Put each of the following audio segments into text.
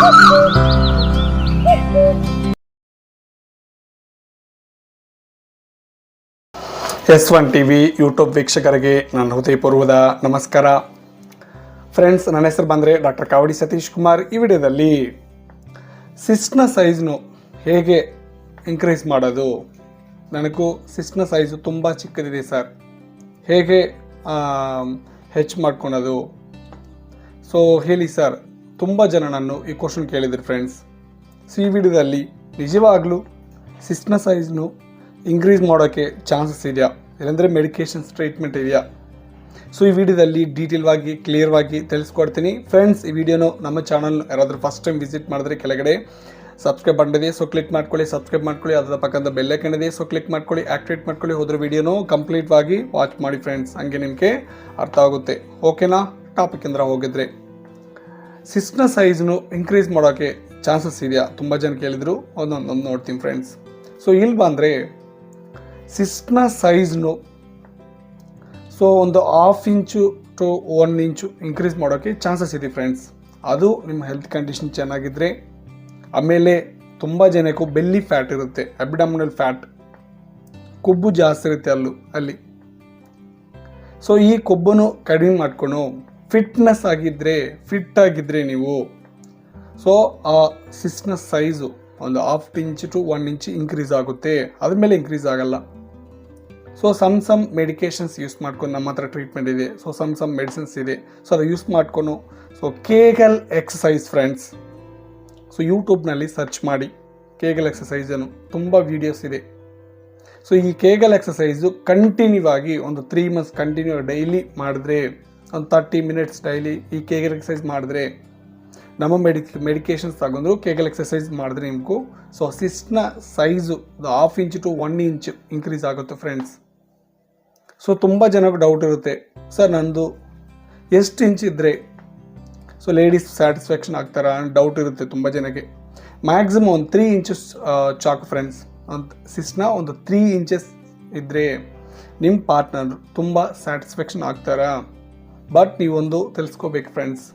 S1 TV YouTube ವೀಕ್ಷಕರಿಗೆ ನನ್ನ ಹೃದಯಪೂರ್ವದ ನಮಸ್ಕಾರ. ಫ್ರೆಂಡ್ಸ್, ನನ್ನ ಹೆಸರು ಬಂದರೆ ಡಾಕ್ಟರ್ ಕಾವಡಿ ಸತೀಶ್ ಕುಮಾರ್. ಈ ವಿಡಿಯೋದಲ್ಲಿ ಸಿಸ್ಟ್ನ ಸೈಜ್ನು ಹೇಗೆ ಇನ್ಕ್ರೀಸ್ ಮಾಡೋದು, ನನಗೂ ಸಿಸ್ಟ್ನ ಸೈಜು ತುಂಬ ಚಿಕ್ಕದಿದೆ ಸರ್, ಹೇಗೆ ಹೆಚ್ಚು ಮಾಡ್ಕೊಳೋದು, ಸೊ ಹೇಳಿ ಸರ್. ತುಂಬ ಜನ ನಾನು ಈ ಕ್ವಶನ್ ಕೇಳಿದ್ರು ಫ್ರೆಂಡ್ಸ್. ಸೊ ಈ ವಿಡಿಯೋದಲ್ಲಿ ನಿಜವಾಗ್ಲೂ ಸಿಸ್ಟ್ನ ಸೈಜ್ನು ಇನ್ಕ್ರೀಸ್ ಮಾಡೋಕ್ಕೆ ಚಾನ್ಸಸ್ ಇದೆಯಾ, ಇಲ್ಲಾಂದರೆ ಮೆಡಿಕೇಷನ್ಸ್ ಟ್ರೀಟ್ಮೆಂಟ್ ಇದೆಯಾ? ಸೊ ಈ ವಿಡಿಯೋದಲ್ಲಿ ಡೀಟೇಲ್ವಾಗಿ ಕ್ಲಿಯರ್ವಾಗಿ ತಿಳಿಸ್ಕೊಡ್ತೀನಿ ಫ್ರೆಂಡ್ಸ್. ಈ ವಿಡಿಯೋನು ನಮ್ಮ ಚಾನಲ್ ಯಾರಾದರೂ ಫಸ್ಟ್ ಟೈಮ್ ವಿಸಿಟ್ ಮಾಡಿದ್ರೆ ಕೆಳಗಡೆ ಸಬ್ಸ್ಕ್ರೈಬ್ ಬಟನ್ ಇದೆ, ಸೊ ಕ್ಲಿಕ್ ಮಾಡ್ಕೊಳ್ಳಿ, ಸಬ್ಸ್ಕ್ರೈಬ್ ಮಾಡ್ಕೊಳ್ಳಿ. ಅದರ ಪಕ್ಕದ ಬೆಲ್ ಐಕಾನ್ ಇದೆ, ಸೊ ಕ್ಲಿಕ್ ಮಾಡ್ಕೊಳ್ಳಿ, ಆಕ್ಟಿವೇಟ್ ಮಾಡ್ಕೊಳ್ಳಿ. ಹೋದ್ರೆ ವಿಡಿಯೋನು ಕಂಪ್ಲೀಟ್ವಾಗಿ ವಾಚ್ ಮಾಡಿ ಫ್ರೆಂಡ್ಸ್, ಹಂಗೆ ನಿಮಗೆ ಅರ್ಥ ಆಗುತ್ತೆ. ಓಕೆನಾ? ಟಾಪಿಕ್ ಅಂದ್ರೆ ಹೋಗಿದ್ರೆ ಸಿಸ್ಟ್ನ ಸೈಜ್ನು ಇನ್ಕ್ರೀಸ್ ಮಾಡೋಕ್ಕೆ ಚಾನ್ಸಸ್ ಇದೆಯಾ, ತುಂಬ ಜನ ಕೇಳಿದ್ರು. ಒಂದೊಂದು ನೋಡ್ತೀನಿ ಫ್ರೆಂಡ್ಸ್. ಸೊ ಇಲ್ಲಿ ಬಂದರೆ ಸಿಸ್ಟ್ನ ಸೈಜ್ನು ಒಂದು 1/2 ಇಂಚು ಟು 1 ಇಂಚು ಇನ್ಕ್ರೀಸ್ ಮಾಡೋಕ್ಕೆ ಚಾನ್ಸಸ್ ಇದೆ ಫ್ರೆಂಡ್ಸ್. ಅದು ನಿಮ್ಮ ಹೆಲ್ತ್ ಕಂಡೀಷನ್ ಚೆನ್ನಾಗಿದ್ದರೆ. ಆಮೇಲೆ ತುಂಬ ಜನಕ್ಕೂ ಬೆಲ್ಲಿ ಫ್ಯಾಟ್ ಇರುತ್ತೆ, ಅಬ್ಡಾಮಿನಲ್ ಫ್ಯಾಟ್, ಕೊಬ್ಬು ಜಾಸ್ತಿ ಇರುತ್ತೆ ಅಲ್ಲಿ. ಸೊ ಈ ಕೊಬ್ಬನ್ನು ಕಡಿಮೆ ಮಾಡ್ಕೊಂಡು ಫಿಟ್ ಆಗಿದ್ದರೆ ನೀವು, ಸೊ ಆ ಸಿಸ್ಟ್ನ ಸೈಜು ಒಂದು 1/2 ಇಂಚು ಟು 1 ಇಂಚು ಇನ್ಕ್ರೀಸ್ ಆಗುತ್ತೆ, ಅದ್ರ ಇನ್ಕ್ರೀಸ್ ಆಗಲ್ಲ. ಸೊ ಸಮ್ ಮೆಡಿಕೇಷನ್ಸ್ ಯೂಸ್ ಮಾಡ್ಕೊಂಡು, ನಮ್ಮ ಹತ್ರ ಟ್ರೀಟ್ಮೆಂಟ್ ಇದೆ, ಸೊ ಸಮ್ ಮೆಡಿಸಿನ್ಸ್ ಇದೆ, ಸೊ ಅದು ಯೂಸ್ ಮಾಡ್ಕೊಂಡು. So Kegel exercise friends, so ಯೂಟ್ಯೂಬ್ನಲ್ಲಿ ಸರ್ಚ್ ಮಾಡಿ ಕೇಗಲ್ ಎಕ್ಸಸೈಸನ್ನು, ತುಂಬ ವೀಡಿಯೋಸ್ ಇದೆ. ಸೊ ಈ ಕೇಗಲ್ ಎಕ್ಸಸೈಸು ಕಂಟಿನ್ಯೂ ಆಗಿ ಒಂದು 3 ಮಂತ್ಸ್ ಕಂಟಿನ್ಯೂ ಡೈಲಿ ಮಾಡಿದ್ರೆ, ಒಂದು 30 ಮಿನಿಟ್ಸ್ ಡೈಲಿ ಈ ಕೇಗಲ್ ಎಕ್ಸಸೈಸ್ ಮಾಡಿದ್ರೆ, ನಮ್ಮ ಮೆಡಿಕೇಷನ್ಸ್ ತಗೊಂಡ್ರು ಕೇಗಲ್ ಎಕ್ಸಸೈಸ್ ಮಾಡಿದ್ರೆ ನಿಮಗೂ ಸೊ ಸಿಸ್ಟ್ನ size 1/2 inch to 1 inch increase ಆಗುತ್ತೆ ಫ್ರೆಂಡ್ಸ್. ಸೊ ತುಂಬ ಜನಕ್ಕೆ ಡೌಟ್ ಇರುತ್ತೆ, ಸರ್ ನಂದು ಎಷ್ಟು ಇಂಚ್ ಇದ್ದರೆ ಸೊ ಲೇಡೀಸ್ ಸ್ಯಾಟಿಸ್ಫ್ಯಾಕ್ಷನ್ ಆಗ್ತಾರಾ ಅಂತ ಡೌಟ್ ಇರುತ್ತೆ ತುಂಬ ಜನಕ್ಕೆ. ಮ್ಯಾಕ್ಸಿಮಮ್ ಒಂದು 3 ಇಂಚಸ್ ಚಾಕು ಫ್ರೆಂಡ್ಸ್. ಒಂದು ಸಿಸ್ಟ್ನ ಒಂದು 3 ಇಂಚಸ್ ಇದ್ದರೆ ನಿಮ್ಮ ಪಾರ್ಟ್ನರ್ ತುಂಬ ಸ್ಯಾಟಿಸ್ಫ್ಯಾಕ್ಷನ್ ಆಗ್ತಾರಾ. ಬಟ್ ನೀವೊಂದು ತಿಳಿಸ್ಕೋಬೇಕು ಫ್ರೆಂಡ್ಸ್,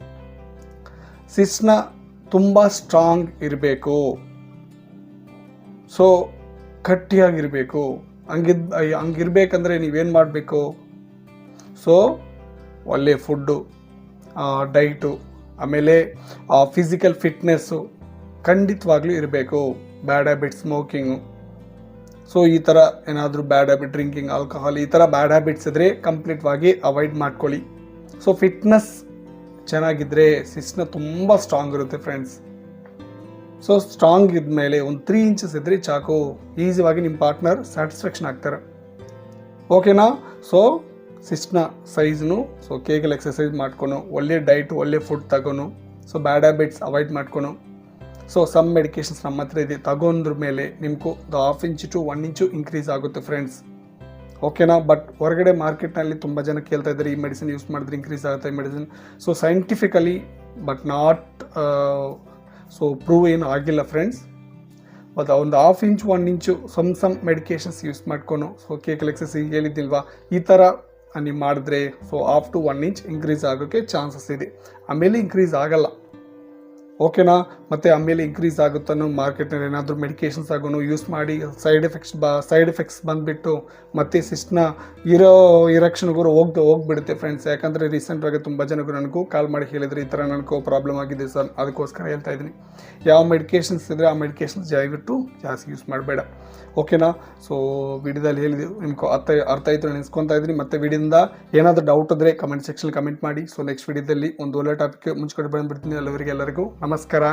ಸಿಸ್ಟ್ನ ತುಂಬ ಸ್ಟ್ರಾಂಗ್ ಇರಬೇಕು, ಸೊ ಗಟ್ಟಿಯಾಗಿರಬೇಕು. ಹಂಗಿರ್ಬೇಕಂದ್ರೆ ನೀವೇನು ಮಾಡಬೇಕು, ಸೊ ಒಳ್ಳೆ ಫುಡ್ಡು, ಡೈಟು, ಆಮೇಲೆ ಫಿಸಿಕಲ್ ಫಿಟ್ನೆಸ್ಸು ಖಂಡಿತವಾಗ್ಲೂ ಇರಬೇಕು. ಬ್ಯಾಡ್ ಹ್ಯಾಬಿಟ್, ಸ್ಮೋಕಿಂಗು, ಸೊ ಈ ಥರ ಏನಾದರೂ ಬ್ಯಾಡ್ ಹ್ಯಾಬಿಟ್, ಡ್ರಿಂಕಿಂಗ್, ಆಲ್ಕೋಹಾಲ್, ಈ ಥರ ಬ್ಯಾಡ್ ಹ್ಯಾಬಿಟ್ಸ್ ಇದ್ದರೆ ಕಂಪ್ಲೀಟ್ವಾಗಿ ಅವಾಯ್ಡ್ ಮಾಡ್ಕೊಳ್ಳಿ. ಸೊ ಫಿಟ್ನೆಸ್ ಚೆನ್ನಾಗಿದ್ದರೆ ಸಿಸ್ಟ್ನ ತುಂಬ ಸ್ಟ್ರಾಂಗ್ ಇರುತ್ತೆ ಫ್ರೆಂಡ್ಸ್. ಸೊ ಸ್ಟ್ರಾಂಗ್ ಇದ್ಮೇಲೆ ಒಂದು 3 ಇಂಚಸ್ ಇದ್ದರೆ ಚಾಕು, ಈಸಿಯಾಗಿ ನಿಮ್ಮ ಪಾರ್ಟ್ನರ್ ಸ್ಯಾಟಿಸ್ಫ್ಯಾಕ್ಷನ್ ಆಗ್ತಾರೆ. ಓಕೆನಾ? ಸೊ ಸಿಸ್ಟ್ನ ಸೈಜ್ನು ಸೊ ಕೇಗಲ್ ಎಕ್ಸಸೈಸ್ ಮಾಡ್ಕೊನು, ಒಳ್ಳೆ ಡೈಟ್, ಒಳ್ಳೆ ಫುಡ್ ತಗೋನು, ಸೊ ಬ್ಯಾಡ್ ಹ್ಯಾಬಿಟ್ಸ್ ಅವಾಯ್ಡ್ ಮಾಡ್ಕೊನು. ಸೊ ಸಮ್ ಮೆಡಿಕೇಷನ್ಸ್ ನಮ್ಮ ಹತ್ರ ಇದೆ, ತಗೊಂಡ್ರ ಮೇಲೆ ನಿಮಗೂ 1/2 ಇಂಚು ಟು 1 ಇಂಚು ಇನ್ಕ್ರೀಸ್ ಆಗುತ್ತೆ ಫ್ರೆಂಡ್ಸ್. ಓಕೆನಾ? ಬಟ್ ಹೊರಗಡೆ ಮಾರ್ಕೆಟ್ನಲ್ಲಿ ತುಂಬ ಜನ ಕೇಳ್ತಾ ಇದ್ದಾರೆ, ಈ ಮೆಡಿಸಿನ್ ಯೂಸ್ ಮಾಡಿದ್ರೆ ಇನ್ಕ್ರೀಸ್ ಆಗುತ್ತೆ ಈ medicine. So scientifically but not so prove ಏನು ಆಗಿಲ್ಲ ಫ್ರೆಂಡ್ಸ್. ಮತ್ತು ಒಂದು 1/2 ಇಂಚು 1 ಇಂಚು ಸಮ್ ಮೆಡಿಕೇಷನ್ಸ್ ಯೂಸ್ ಮಾಡ್ಕೊಂಡು, ಸೊ ಕೇಗಲ್ ಎಕ್ಸಸೈಸ್ ಹೇಳಿದ್ದಿಲ್ವಾ, ಈ ಥರ ನೀವು ಮಾಡಿದ್ರೆ ಸೊ 1/2 ಟು 1 ಇಂಚ್ ಇನ್ಕ್ರೀಸ್ ಆಗೋಕ್ಕೆ ಚಾನ್ಸಸ್ ಇದೆ. ಆಮೇಲೆ ಇನ್ಕ್ರೀಸ್ ಆಗಲ್ಲ. ಓಕೆನಾ? ಮತ್ತು ಆಮೇಲೆ ಇನ್ಕ್ರೀಸ್ ಆಗುತ್ತೋ ಮಾರ್ಕೆಟ್ನಲ್ಲಿ ಏನಾದರೂ ಮೆಡಿಕೇಷನ್ಸ್ ಆಗೋನು ಯೂಸ್ ಮಾಡಿ ಸೈಡ್ ಎಫೆಕ್ಟ್ಸ್ ಬಂದುಬಿಟ್ಟು ಮತ್ತೆ ಸಿಸ್ಟ್ನ ಇರಕ್ಷನ್ಗೂ ಹೋಗ್ಬಿಡುತ್ತೆ ಫ್ರೆಂಡ್ಸ್. ಯಾಕಂದರೆ ರೀಸೆಂಟಾಗಿ ತುಂಬ ಜನರು ನನಗೂ ಕಾಲ್ ಮಾಡಿ ಹೇಳಿದ್ರು, ಈ ಥರ ನನಗೂ ಪ್ರಾಬ್ಲಮ್ ಆಗಿದೆ ಸರ್, ಅದಕ್ಕೋಸ್ಕರ ಹೇಳ್ತಾ ಇದ್ದೀನಿ. ಯಾವ ಮೆಡಿಕೇಷನ್ಸ್ ಇದ್ದರೆ ಆ ಮೆಡಿಕೇಷನ್ಸ್ ದಯವಿಟ್ಟು ಜಾಸ್ತಿ ಯೂಸ್ ಮಾಡಬೇಡ. ಓಕೆನಾ? ಸೊ ವಿಡಿಯೋದಲ್ಲಿ ಹೇಳಿದ್ವಿ, ನಿಮ್ಗೆ ಅರ್ಥ ಆಯಿತು ನೆನೆಸ್ಕೊತಾ ಇದ್ದೀನಿ. ಮತ್ತು ವಿಡಿಯೋದಿಂದ ಏನಾದರೂ ಡೌಟ್ ಇದ್ದರೆ ಕಮೆಂಟ್ ಸೆಕ್ಷನ್ ಕಮೆಂಟ್ ಮಾಡಿ. ಸೊ ನೆಕ್ಸ್ಟ್ ವಿಡಿಯೋದಲ್ಲಿ ಒಂದು ಒಳ್ಳೆ ಟಾಪಿಕ್ ಮುಂಚೆ ಬಂದುಬಿಡ್ತೀನಿ. ಎಲ್ಲರಿಗೂ ನಮಸ್ಕಾರ.